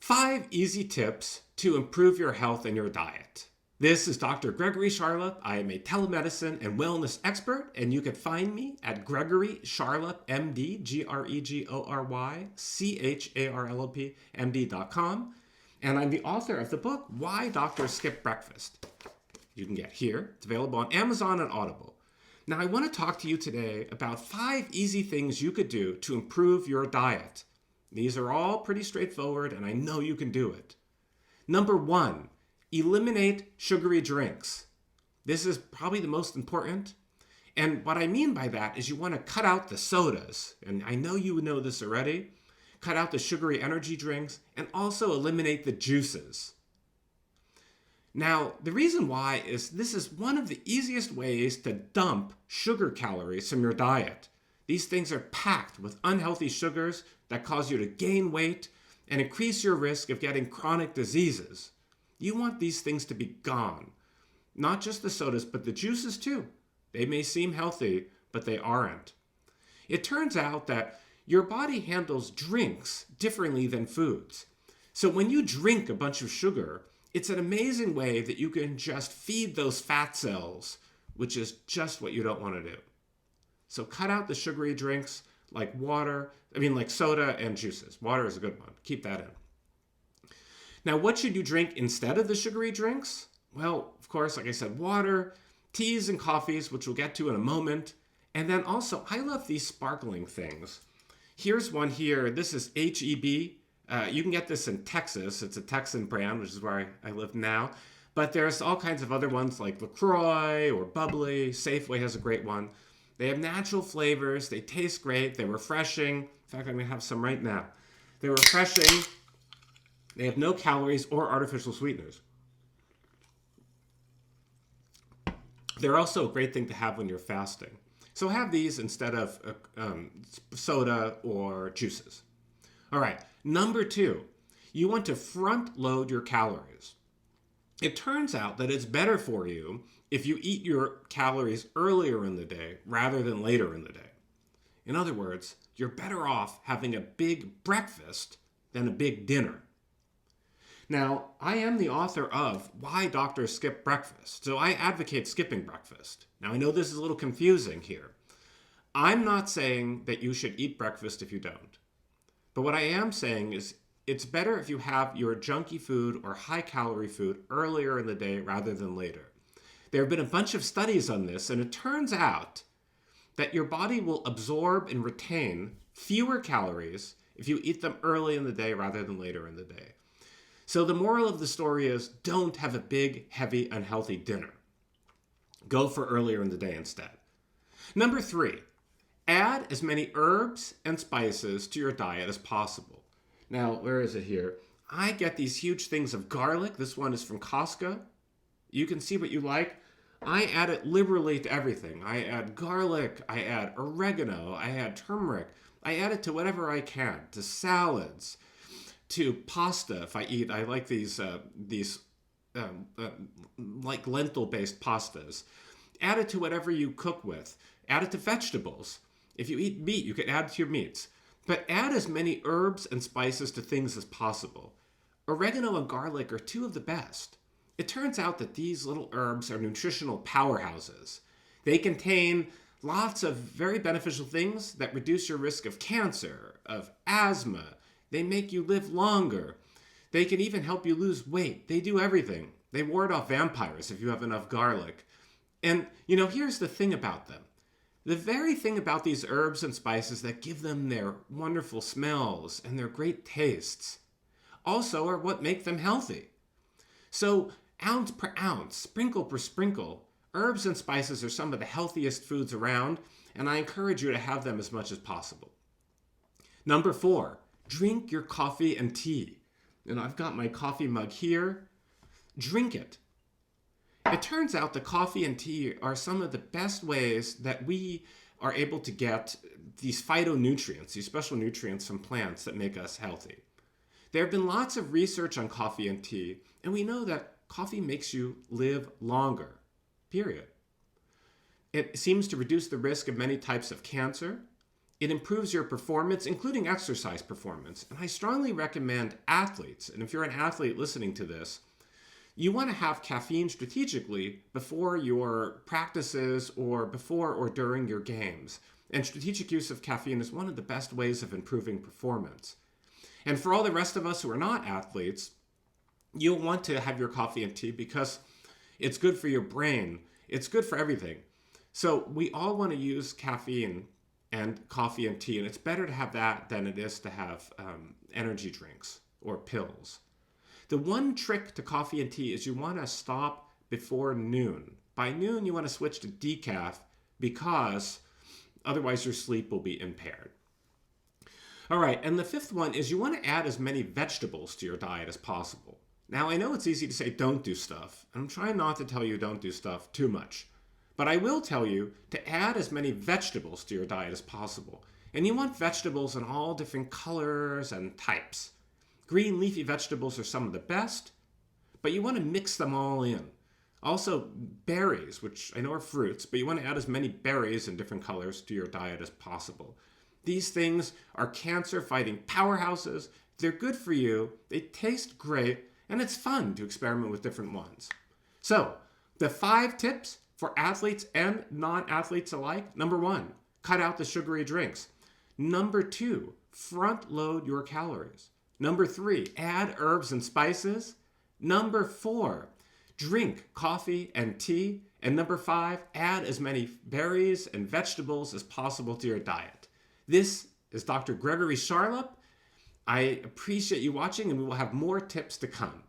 5 easy tips to improve your health and your diet. This is Dr. Gregory Charlop. I am a telemedicine and wellness expert, and you can find me at Gregory Charlop, MD, GregoryCharlop, MD.com. And I'm the author of the book, Why Doctors Skip Breakfast. You can get here. It's available on Amazon and Audible. Now, I want to talk to you today about 5 easy things you could do to improve your diet. These are all pretty straightforward, and I know you can do it. Number 1, eliminate sugary drinks. This is probably the most important. And what I mean by that is you want to cut out the sodas. And I know you know this already. Cut out the sugary energy drinks and also eliminate the juices. Now, the reason why is this is one of the easiest ways to dump sugar calories from your diet. These things are packed with unhealthy sugars that cause you to gain weight and increase your risk of getting chronic diseases. You want these things to be gone. Not just the sodas, but the juices too. They may seem healthy, but they aren't. It turns out that your body handles drinks differently than foods. So when you drink a bunch of sugar, it's an amazing way that you can just feed those fat cells, which is just what you don't want to do. So cut out the sugary drinks like soda and juices. Water is a good one. Keep that in. Now, what should you drink instead of the sugary drinks? Well, of course, like I said, water, teas and coffees, which we'll get to in a moment. And then also, I love these sparkling things. Here's one here. This is HEB. You can get this in Texas. It's a Texan brand, which is where I live now. But there's all kinds of other ones like LaCroix or Bubbly. Safeway has a great one. They have natural flavors. They taste great. They're refreshing. In fact, I'm going to have some right now. They're refreshing. They have no calories or artificial sweeteners. They're also a great thing to have when you're fasting. So have these instead of soda or juices. All right, number 2, you want to front load your calories. It turns out that it's better for you if you eat your calories earlier in the day rather than later in the day. In other words, you're better off having a big breakfast than a big dinner. Now, I am the author of Why Doctors Skip Breakfast, so I advocate skipping breakfast. Now, I know this is a little confusing here. I'm not saying that you should eat breakfast if you don't. But what I am saying is it's better if you have your junky food or high-calorie food earlier in the day rather than later. There have been a bunch of studies on this, and it turns out that your body will absorb and retain fewer calories if you eat them early in the day rather than later in the day. So the moral of the story is don't have a big, heavy, unhealthy dinner. Go for earlier in the day instead. Number 3, add as many herbs and spices to your diet as possible. Now, where is it here? I get these huge things of garlic. This one is from Costco. You can see what you like. I add it liberally to everything. I add garlic, I add oregano, I add turmeric. I add it to whatever I can, to salads, to pasta. If I eat, I like these like lentil-based pastas. Add it to whatever you cook with. Add it to vegetables. If you eat meat, you can add it to your meats. But add as many herbs and spices to things as possible. Oregano and garlic are 2 of the best. It turns out that these little herbs are nutritional powerhouses. They contain lots of very beneficial things that reduce your risk of cancer, of asthma. They make you live longer. They can even help you lose weight. They do everything. They ward off vampires if you have enough garlic. And, here's the thing about them. The very thing about these herbs and spices that give them their wonderful smells and their great tastes also are what make them healthy. So, ounce per ounce, sprinkle per sprinkle, herbs and spices are some of the healthiest foods around, and I encourage you to have them as much as possible. Number 4, drink your coffee and tea. I've got my coffee mug here. Drink it. It turns out that coffee and tea are some of the best ways that we are able to get these phytonutrients, these special nutrients from plants that make us healthy. There have been lots of research on coffee and tea, and we know that coffee makes you live longer, period. It seems to reduce the risk of many types of cancer. It improves your performance, including exercise performance. And I strongly recommend athletes, and if you're an athlete listening to this, you want to have caffeine strategically before your practices or before or during your games. And strategic use of caffeine is one of the best ways of improving performance. And for all the rest of us who are not athletes, you'll want to have your coffee and tea because it's good for your brain. It's good for everything. So we all want to use caffeine and coffee and tea, and it's better to have that than it is to have energy drinks or pills. The one trick to coffee and tea is you want to stop before noon. By noon, you want to switch to decaf because otherwise your sleep will be impaired. All right, and the fifth one is you want to add as many vegetables to your diet as possible. Now, I know it's easy to say don't do stuff, and I'm trying not to tell you don't do stuff too much. But I will tell you to add as many vegetables to your diet as possible. And you want vegetables in all different colors and types. Green leafy vegetables are some of the best, but you want to mix them all in. Also, berries, which I know are fruits, but you want to add as many berries in different colors to your diet as possible. These things are cancer-fighting powerhouses. They're good for you, they taste great, and it's fun to experiment with different ones. So, the 5 tips for athletes and non-athletes alike. Number 1, cut out the sugary drinks. Number 2, front load your calories. Number 3, add herbs and spices. Number 4, drink coffee and tea. And number 5, add as many berries and vegetables as possible to your diet. This is Dr. Gregory Charlop. I appreciate you watching, and we will have more tips to come.